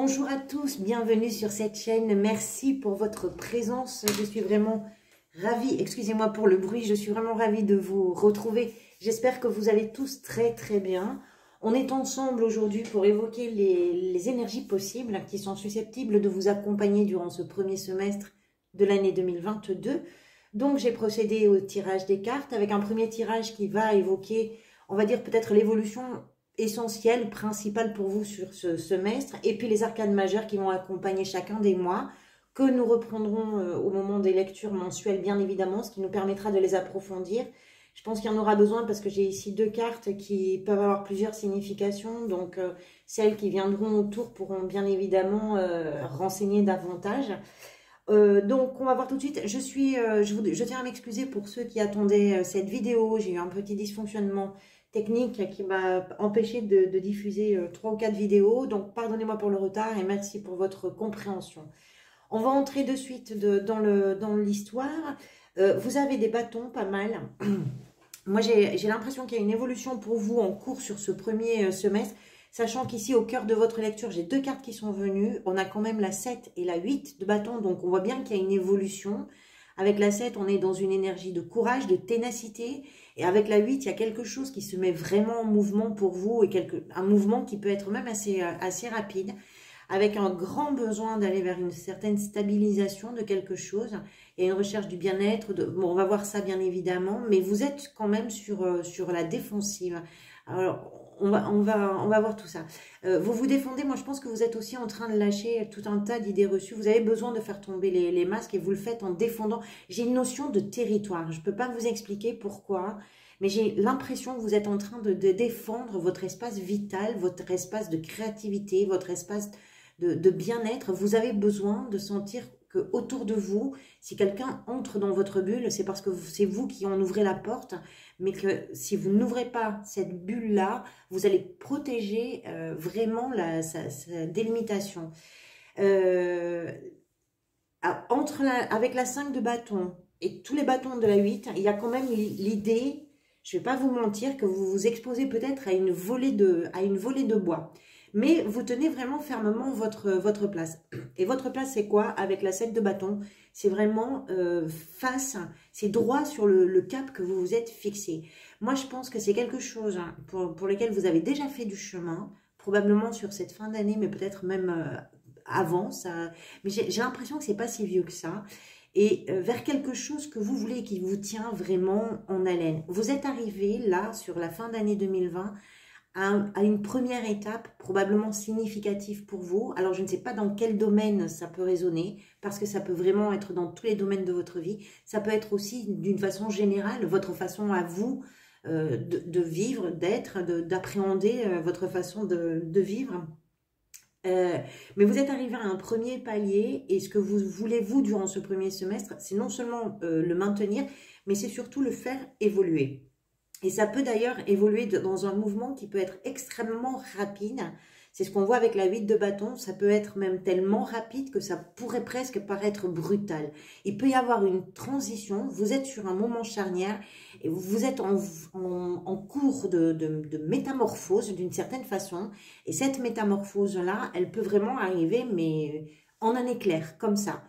Bonjour à tous, bienvenue sur cette chaîne. Merci pour votre présence. Je suis vraiment ravie, excusez-moi pour le bruit, je suis vraiment ravie de vous retrouver. J'espère que vous allez tous très bien. On est ensemble aujourd'hui pour évoquer les énergies possibles qui sont susceptibles de vous accompagner durant ce premier semestre de l'année 2022. Donc j'ai procédé au tirage des cartes avec un premier tirage qui va évoquer, on va dire peut-être l'évolution essentiel, principal pour vous sur ce semestre, et puis les arcanes majeures qui vont accompagner chacun des mois, que nous reprendrons au moment des lectures mensuelles, bien évidemment, ce qui nous permettra de les approfondir. Je pense qu'il y en aura besoin parce que j'ai ici deux cartes qui peuvent avoir plusieurs significations, donc celles qui viendront autour pourront bien évidemment renseigner davantage. Donc on va voir tout de suite. Je tiens à m'excuser pour ceux qui attendaient cette vidéo. J'ai eu un petit dysfonctionnement technique qui m'a empêché de diffuser 3 ou 4 vidéos. Donc pardonnez-moi pour le retard et merci pour votre compréhension. On va entrer de suite dans l'histoire. Vous avez des bâtons, pas mal. Moi j'ai l'impression qu'il y a une évolution pour vous en cours sur ce premier semestre. Sachant qu'ici, au cœur de votre lecture, j'ai deux cartes qui sont venues. On a quand même la 7 et la 8 de bâton. Donc, on voit bien qu'il y a une évolution. Avec la 7, on est dans une énergie de courage, de ténacité. Et avec la 8, il y a quelque chose qui se met vraiment en mouvement pour vous. Et un mouvement qui peut être même assez rapide. Avec un grand besoin d'aller vers une certaine stabilisation de quelque chose. Il y a une recherche du bien-être. Bon, on va voir ça bien évidemment. Mais vous êtes quand même sur la défensive. Alors, on va voir tout ça. Vous vous défendez, moi je pense que vous êtes aussi en train de lâcher tout un tas d'idées reçues. Vous avez besoin de faire tomber les masques et vous le faites en défendant. J'ai une notion de territoire, je ne peux pas vous expliquer pourquoi, mais j'ai l'impression que vous êtes en train de défendre votre espace vital, votre espace de créativité, votre espace de bien-être. Vous avez besoin de sentir que autour de vous, si quelqu'un entre dans votre bulle, c'est parce que c'est vous qui en ouvrez la porte, mais que si vous n'ouvrez pas cette bulle-là, vous allez protéger vraiment sa délimitation. Avec la 5 de bâton et tous les bâtons de la 8, il y a quand même l'idée, je ne vais pas vous mentir, que vous vous exposez peut-être à une volée de bois. Mais vous tenez vraiment fermement votre place. Et votre place, c'est quoi? Avec la 7 de bâton, c'est vraiment c'est droit sur le cap que vous vous êtes fixé. Moi, je pense que c'est quelque chose pour lequel vous avez déjà fait du chemin, probablement sur cette fin d'année, mais peut-être même avant. Mais j'ai l'impression que c'est pas si vieux que ça. Et vers quelque chose que vous voulez qui vous tient vraiment en haleine. Vous êtes arrivé là, sur la fin d'année 2020, à une première étape probablement significative pour vous. Alors, je ne sais pas dans quel domaine ça peut résonner, parce que ça peut vraiment être dans tous les domaines de votre vie. Ça peut être aussi d'une façon générale, votre façon à vous de vivre, d'être, d'appréhender votre façon de vivre. Mais vous êtes arrivé à un premier palier et ce que vous voulez, vous, durant ce premier semestre, c'est non seulement le maintenir, mais c'est surtout le faire évoluer. Et ça peut d'ailleurs évoluer dans un mouvement qui peut être extrêmement rapide. C'est ce qu'on voit avec la 8 de bâton. Ça peut être même tellement rapide que ça pourrait presque paraître brutal. Il peut y avoir une transition. Vous êtes sur un moment charnière et vous êtes en cours de métamorphose d'une certaine façon. Et cette métamorphose-là, elle peut vraiment arriver, mais en un éclair, comme ça.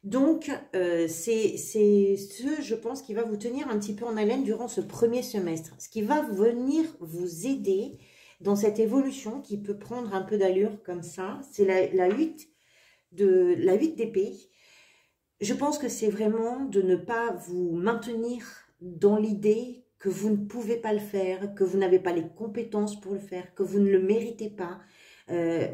Donc, c'est je pense, qui va vous tenir un petit peu en haleine durant ce premier semestre. Ce qui va venir vous aider dans cette évolution qui peut prendre un peu d'allure comme ça, c'est la 8 d'épée. Je pense que c'est vraiment de ne pas vous maintenir dans l'idée que vous ne pouvez pas le faire, que vous n'avez pas les compétences pour le faire, que vous ne le méritez pas.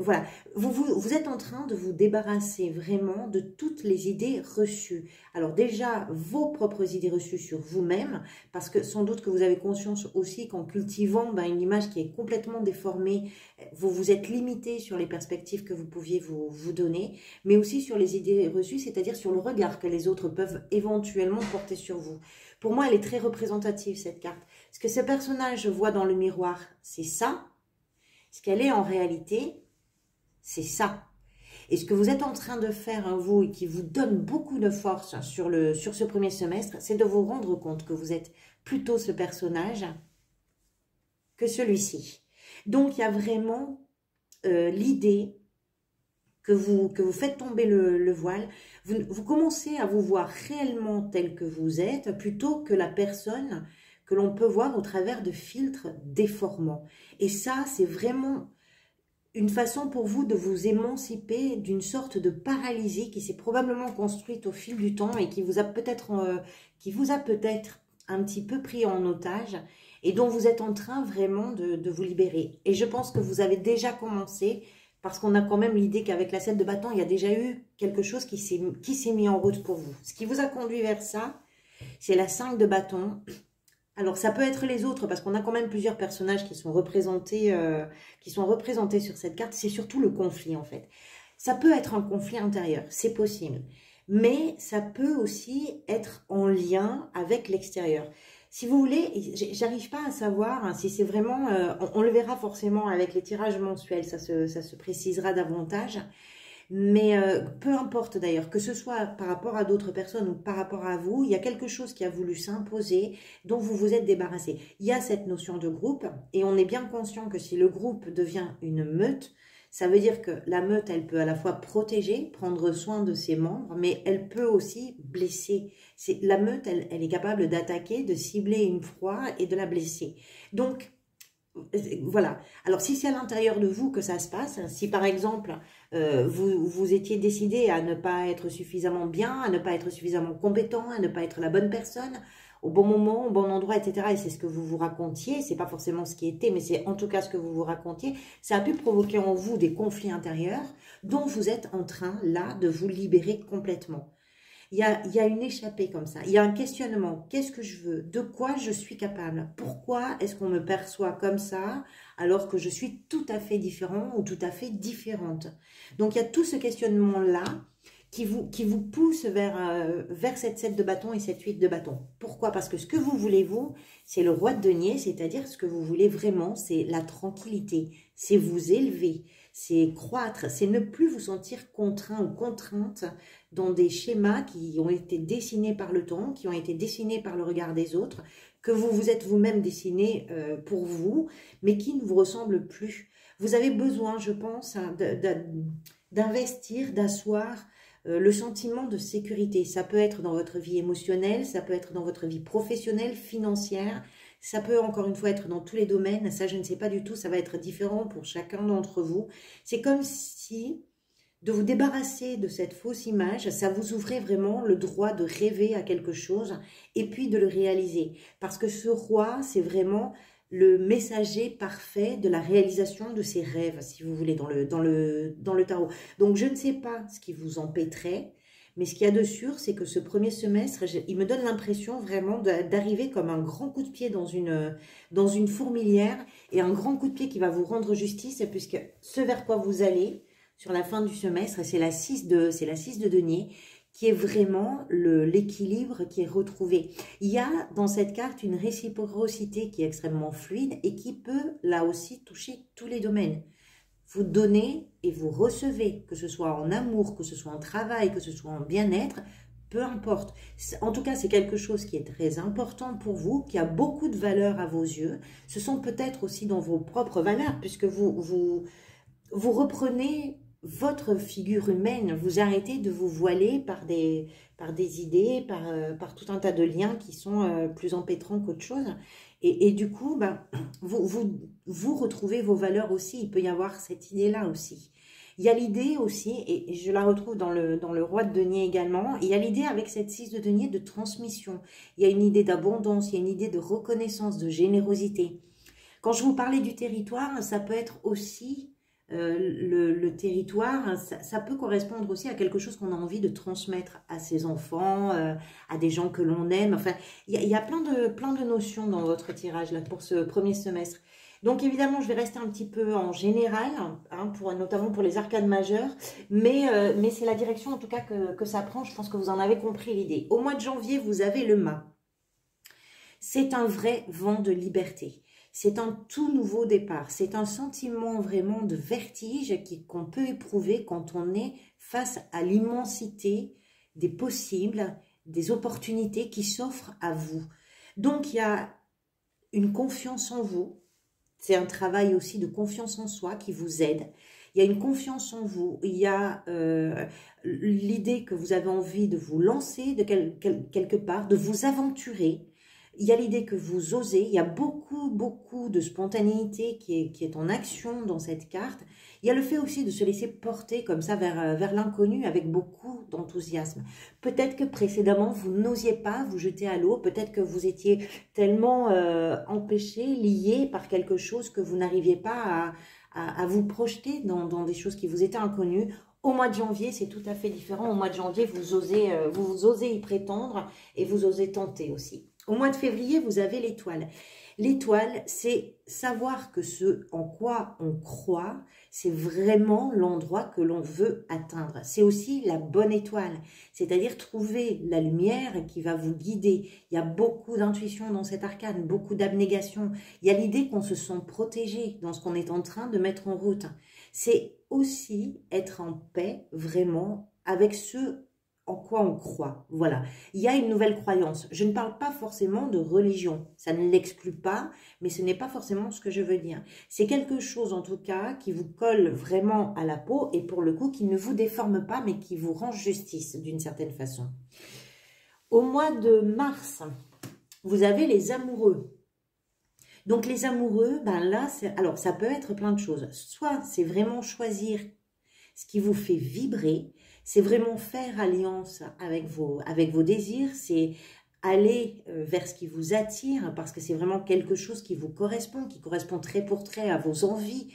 Voilà, vous êtes en train de vous débarrasser vraiment de toutes les idées reçues. Alors déjà, vos propres idées reçues sur vous-même, parce que sans doute que vous avez conscience aussi qu'en cultivant une image qui est complètement déformée, vous vous êtes limité sur les perspectives que vous pouviez vous donner, mais aussi sur les idées reçues, c'est-à-dire sur le regard que les autres peuvent éventuellement porter sur vous. Pour moi, elle est très représentative, cette carte. Ce que ce personnage voit dans le miroir, c'est ça. Ce qu'elle est en réalité, c'est ça. Et ce que vous êtes en train de faire, vous, et qui vous donne beaucoup de force sur ce premier semestre, c'est de vous rendre compte que vous êtes plutôt ce personnage que celui-ci. Donc, il y a vraiment l'idée que vous faites tomber le voile, vous commencez à vous voir réellement tel que vous êtes, plutôt que la personne que l'on peut voir au travers de filtres déformants. Et ça, c'est vraiment une façon pour vous de vous émanciper d'une sorte de paralysie qui s'est probablement construite au fil du temps et qui vous a peut-être un petit peu pris en otage et dont vous êtes en train vraiment de vous libérer. Et je pense que vous avez déjà commencé, parce qu'on a quand même l'idée qu'avec la 7 de bâton, il y a déjà eu quelque chose qui s'est mis en route pour vous. Ce qui vous a conduit vers ça, c'est la 5 de bâton. Alors, ça peut être les autres, parce qu'on a quand même plusieurs personnages qui sont représentés sur cette carte. C'est surtout le conflit, en fait. Ça peut être un conflit intérieur, c'est possible. Mais ça peut aussi être en lien avec l'extérieur. Si vous voulez, j'arrive pas à savoir hein, si c'est vraiment... on le verra forcément avec les tirages mensuels, ça se précisera davantage. Mais peu importe d'ailleurs, que ce soit par rapport à d'autres personnes ou par rapport à vous, il y a quelque chose qui a voulu s'imposer, dont vous vous êtes débarrassé. Il y a cette notion de groupe, et on est bien conscient que si le groupe devient une meute, ça veut dire que la meute, elle peut à la fois protéger, prendre soin de ses membres, mais elle peut aussi blesser. La meute, elle est capable d'attaquer, de cibler une proie et de la blesser. Donc, voilà. Alors, si c'est à l'intérieur de vous que ça se passe, si par exemple, vous étiez décidé à ne pas être suffisamment bien, à ne pas être suffisamment compétent, à ne pas être la bonne personne, au bon moment, au bon endroit, etc. Et c'est ce que vous vous racontiez, c'est pas forcément ce qui était, mais c'est en tout cas ce que vous vous racontiez, ça a pu provoquer en vous des conflits intérieurs dont vous êtes en train, là, de vous libérer complètement. Il y a une échappée comme ça, il y a un questionnement. Qu'est-ce que je veux? De quoi je suis capable? Pourquoi est-ce qu'on me perçoit comme ça alors que je suis tout à fait différent ou tout à fait différente? Donc il y a tout ce questionnement-là qui vous pousse vers cette 7 de bâton et cette 8 de bâton. Pourquoi? Parce que ce que vous voulez, vous, c'est le roi de denier, c'est-à-dire ce que vous voulez vraiment, c'est la tranquillité, c'est vous élever, c'est croître, c'est ne plus vous sentir contraint ou contrainte dans des schémas qui ont été dessinés par le temps, qui ont été dessinés par le regard des autres, que vous vous êtes vous-même dessiné pour vous, mais qui ne vous ressemblent plus. Vous avez besoin, je pense, hein, d'investir, d'asseoir le sentiment de sécurité. Ça peut être dans votre vie émotionnelle, ça peut être dans votre vie professionnelle, financière, ça peut encore une fois être dans tous les domaines, ça je ne sais pas du tout, ça va être différent pour chacun d'entre vous. C'est comme si de vous débarrasser de cette fausse image, ça vous ouvrait vraiment le droit de rêver à quelque chose et puis de le réaliser. Parce que ce roi, c'est vraiment le messager parfait de la réalisation de ses rêves, si vous voulez, dans le tarot. Donc, je ne sais pas ce qui vous empêterait, mais ce qu'il y a de sûr, c'est que ce premier semestre, il me donne l'impression vraiment d'arriver comme un grand coup de pied dans une fourmilière et un grand coup de pied qui va vous rendre justice, puisque ce vers quoi vous allez sur la fin du semestre, c'est la 6 de denier, qui est vraiment l'équilibre qui est retrouvé. Il y a dans cette carte une réciprocité qui est extrêmement fluide et qui peut là aussi toucher tous les domaines. Vous donnez et vous recevez, que ce soit en amour, que ce soit en travail, que ce soit en bien-être, peu importe. En tout cas, c'est quelque chose qui est très important pour vous, qui a beaucoup de valeur à vos yeux. Ce sont peut-être aussi dans vos propres valeurs, puisque vous reprenez votre figure humaine, vous arrêtez de vous voiler par des idées, par tout un tas de liens qui sont plus empêtrants qu'autre chose. Et du coup, ben, vous retrouvez vos valeurs aussi. Il peut y avoir cette idée-là aussi. Il y a l'idée aussi, et je la retrouve dans le roi de denier également, il y a l'idée avec cette 6 de denier de transmission. Il y a une idée d'abondance, il y a une idée de reconnaissance, de générosité. Quand je vous parlais du territoire, ça peut être aussi... le territoire, ça peut correspondre aussi à quelque chose qu'on a envie de transmettre à ses enfants, à des gens que l'on aime. Enfin, il y a plein de notions dans votre tirage là pour ce premier semestre. Donc évidemment, je vais rester un petit peu en général, hein, notamment pour les arcanes majeures, mais c'est la direction en tout cas que ça prend. Je pense que vous en avez compris l'idée. Au mois de janvier, vous avez le mât. C'est un vrai vent de liberté. C'est un tout nouveau départ. C'est un sentiment vraiment de vertige qu'on peut éprouver quand on est face à l'immensité des possibles, des opportunités qui s'offrent à vous. Donc, il y a une confiance en vous. C'est un travail aussi de confiance en soi qui vous aide. il y a une confiance en vous, il y a l'idée que vous avez envie de vous lancer de quelque part, de vous aventurer. Il y a l'idée que vous osez, il y a beaucoup de spontanéité qui est en action dans cette carte. Il y a le fait aussi de se laisser porter comme ça vers l'inconnu avec beaucoup d'enthousiasme. Peut-être que précédemment, vous n'osiez pas vous jeter à l'eau, peut-être que vous étiez tellement empêché, lié par quelque chose que vous n'arriviez pas à vous projeter dans des choses qui vous étaient inconnues. Au mois de janvier, c'est tout à fait différent. Au mois de janvier, vous osez y prétendre et vous osez tenter aussi. Au mois de février, vous avez l'étoile. L'étoile, c'est savoir que ce en quoi on croit, c'est vraiment l'endroit que l'on veut atteindre. C'est aussi la bonne étoile, c'est-à-dire trouver la lumière qui va vous guider. Il y a beaucoup d'intuition dans cet arcane, beaucoup d'abnégation. Il y a l'idée qu'on se sent protégé dans ce qu'on est en train de mettre en route. C'est aussi être en paix vraiment avec ce en quoi on croit. Voilà, il y a une nouvelle croyance. Je ne parle pas forcément de religion, ça ne l'exclut pas, mais ce n'est pas forcément ce que je veux dire. C'est quelque chose en tout cas qui vous colle vraiment à la peau et pour le coup qui ne vous déforme pas, mais qui vous rend justice d'une certaine façon. Au mois de mars, vous avez les amoureux. Donc les amoureux, ben là, alors ça peut être plein de choses. Soit c'est vraiment choisir ce qui vous fait vibrer, c'est vraiment faire alliance avec vos désirs, c'est aller vers ce qui vous attire, parce que c'est vraiment quelque chose qui vous correspond, qui correspond trait pour trait à vos envies.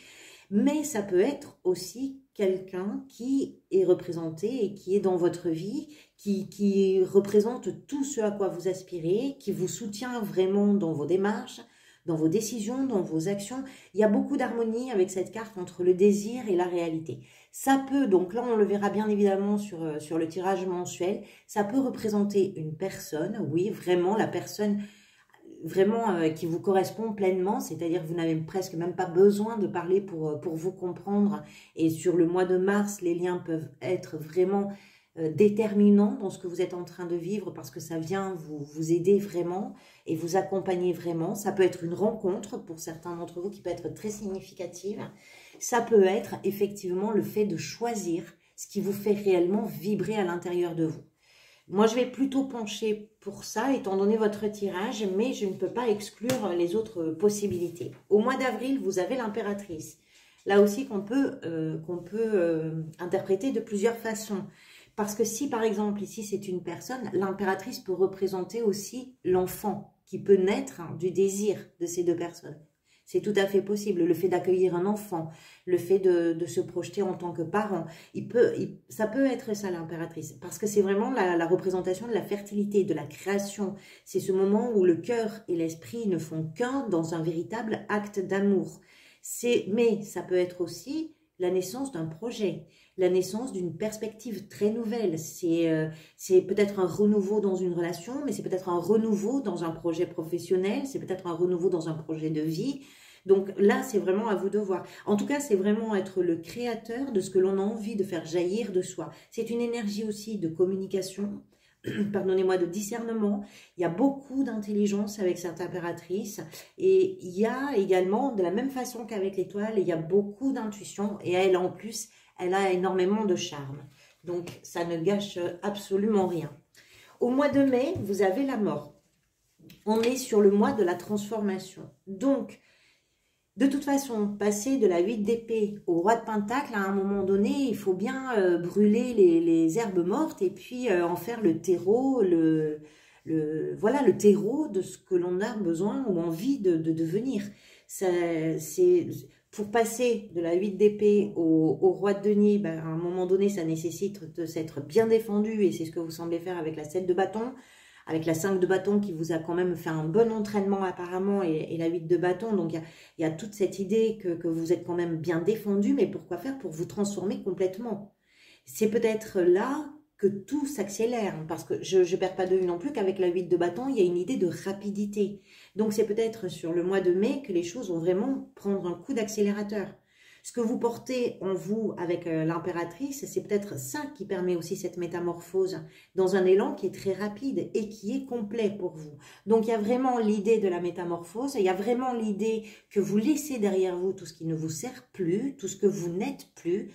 Mais ça peut être aussi quelqu'un qui est représenté et qui est dans votre vie, qui représente tout ce à quoi vous aspirez, qui vous soutient vraiment dans vos démarches, dans vos décisions, dans vos actions. Il y a beaucoup d'harmonie avec cette carte entre le désir et la réalité. Ça peut, donc là on le verra bien évidemment sur le tirage mensuel, ça peut représenter une personne, oui, vraiment la personne vraiment qui vous correspond pleinement, c'est-à-dire que vous n'avez presque même pas besoin de parler pour vous comprendre. Et sur le mois de mars, les liens peuvent être vraiment déterminant dans ce que vous êtes en train de vivre parce que ça vient vous aider vraiment et vous accompagner vraiment. Ça peut être une rencontre pour certains d'entre vous qui peut être très significative. Ça peut être effectivement le fait de choisir ce qui vous fait réellement vibrer à l'intérieur de vous. Moi, je vais plutôt pencher pour ça, étant donné votre tirage, mais je ne peux pas exclure les autres possibilités. Au mois d'avril, vous avez l'impératrice. Là aussi, qu'on peut interpréter de plusieurs façons. Parce que si, par exemple, ici, c'est une personne, l'impératrice peut représenter aussi l'enfant qui peut naître du désir de ces deux personnes. C'est tout à fait possible. Le fait d'accueillir un enfant, le fait de se projeter en tant que parent, ça peut être ça l'impératrice. Parce que c'est vraiment la représentation de la fertilité, de la création. C'est ce moment où le cœur et l'esprit ne font qu'un dans un véritable acte d'amour. Mais ça peut être aussi la naissance d'un projet, la naissance d'une perspective très nouvelle. C'est peut-être un renouveau dans une relation, mais c'est peut-être un renouveau dans un projet professionnel, c'est peut-être un renouveau dans un projet de vie. Donc là, c'est vraiment à vous de voir. En tout cas, c'est vraiment être le créateur de ce que l'on a envie de faire jaillir de soi. C'est une énergie aussi de communication, pardonnez-moi, de discernement. Il y a beaucoup d'intelligence avec cette impératrice et il y a également, de la même façon qu'avec l'étoile, il y a beaucoup d'intuition et elle en plus, elle a énormément de charme. Donc ça ne gâche absolument rien. Au mois de mai, vous avez la mort. On est sur le mois de la transformation. Donc, de toute façon, passer de la 8 d'épée au roi de pentacle, à un moment donné, il faut bien brûler les herbes mortes et puis en faire le terreau, voilà, le terreau de ce que l'on a besoin ou envie de devenir. Pour passer de la 8 d'épée au roi de denier, ben, à un moment donné, ça nécessite de s'être bien défendu et c'est ce que vous semblez faire avec la 7 de bâton. Avec la 5 de bâton qui vous a quand même fait un bon entraînement apparemment et la 8 de bâton. Donc, il y a toute cette idée que vous êtes quand même bien défendu. Mais pourquoi faire? Pour vous transformer complètement. C'est peut-être là que tout s'accélère. Parce que je ne perds pas de vue non plus qu'avec la 8 de bâton, il y a une idée de rapidité. Donc, c'est peut-être sur le mois de mai que les choses vont vraiment prendre un coup d'accélérateur. ce que vous portez en vous avec l'impératrice, c'est peut-être ça qui permet aussi cette métamorphose dans un élan qui est très rapide et qui est complet pour vous. Donc il y a vraiment l'idée de la métamorphose, il y a vraiment l'idée que vous laissez derrière vous tout ce qui ne vous sert plus, tout ce que vous n'êtes plus,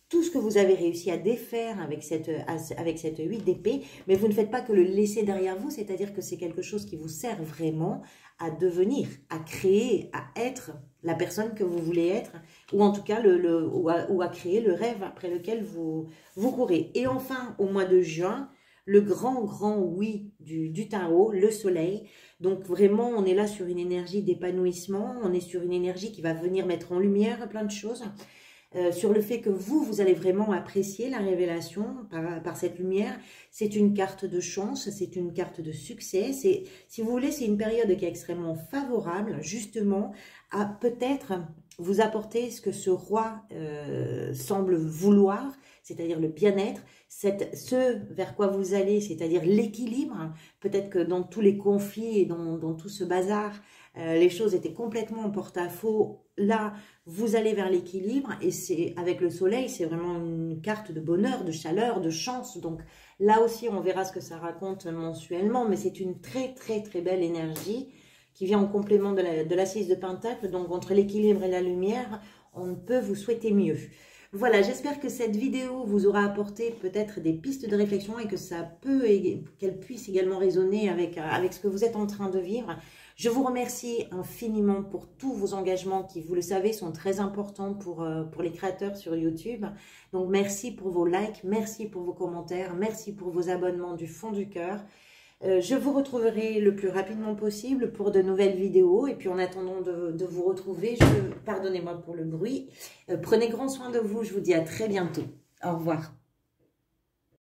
tout ce que vous avez réussi à défaire avec cette 8 d'épée, mais vous ne faites pas que le laisser derrière vous, c'est-à-dire que c'est quelque chose qui vous sert vraiment à devenir, à créer, à être la personne que vous voulez être, ou en tout cas ou à créer le rêve après lequel vous courez. Et enfin, au mois de juin, le grand oui du tarot, le soleil. Donc vraiment, on est là sur une énergie d'épanouissement, on est sur une énergie qui va venir mettre en lumière plein de choses. Sur le fait que vous allez vraiment apprécier la révélation par cette lumière. C'est une carte de chance, c'est une carte de succès. Si vous voulez, c'est une période qui est extrêmement favorable, justement, à peut-être vous apporter ce que ce roi semble vouloir, c'est-à-dire le bien-être, ce vers quoi vous allez, c'est-à-dire l'équilibre. Peut-être que dans tous les conflits et dans tout ce bazar, les choses étaient complètement en porte-à-faux. Là, vous allez vers l'équilibre et c'est avec le soleil, c'est vraiment une carte de bonheur, de chaleur, de chance. Donc là aussi, on verra ce que ça raconte mensuellement, mais c'est une très belle énergie qui vient en complément de la 6 de Pentacle. Donc entre l'équilibre et la lumière, on ne peut vous souhaiter mieux. Voilà, j'espère que cette vidéo vous aura apporté peut-être des pistes de réflexion et que qu'elle puisse également résonner avec ce que vous êtes en train de vivre. Je vous remercie infiniment pour tous vos engagements qui, vous le savez, sont très importants pour les créateurs sur YouTube. Donc, merci pour vos likes, merci pour vos commentaires, merci pour vos abonnements du fond du cœur. Je vous retrouverai le plus rapidement possible pour de nouvelles vidéos. Et puis, en attendant de vous retrouver, pardonnez-moi pour le bruit. Prenez grand soin de vous. Je vous dis à très bientôt. Au revoir.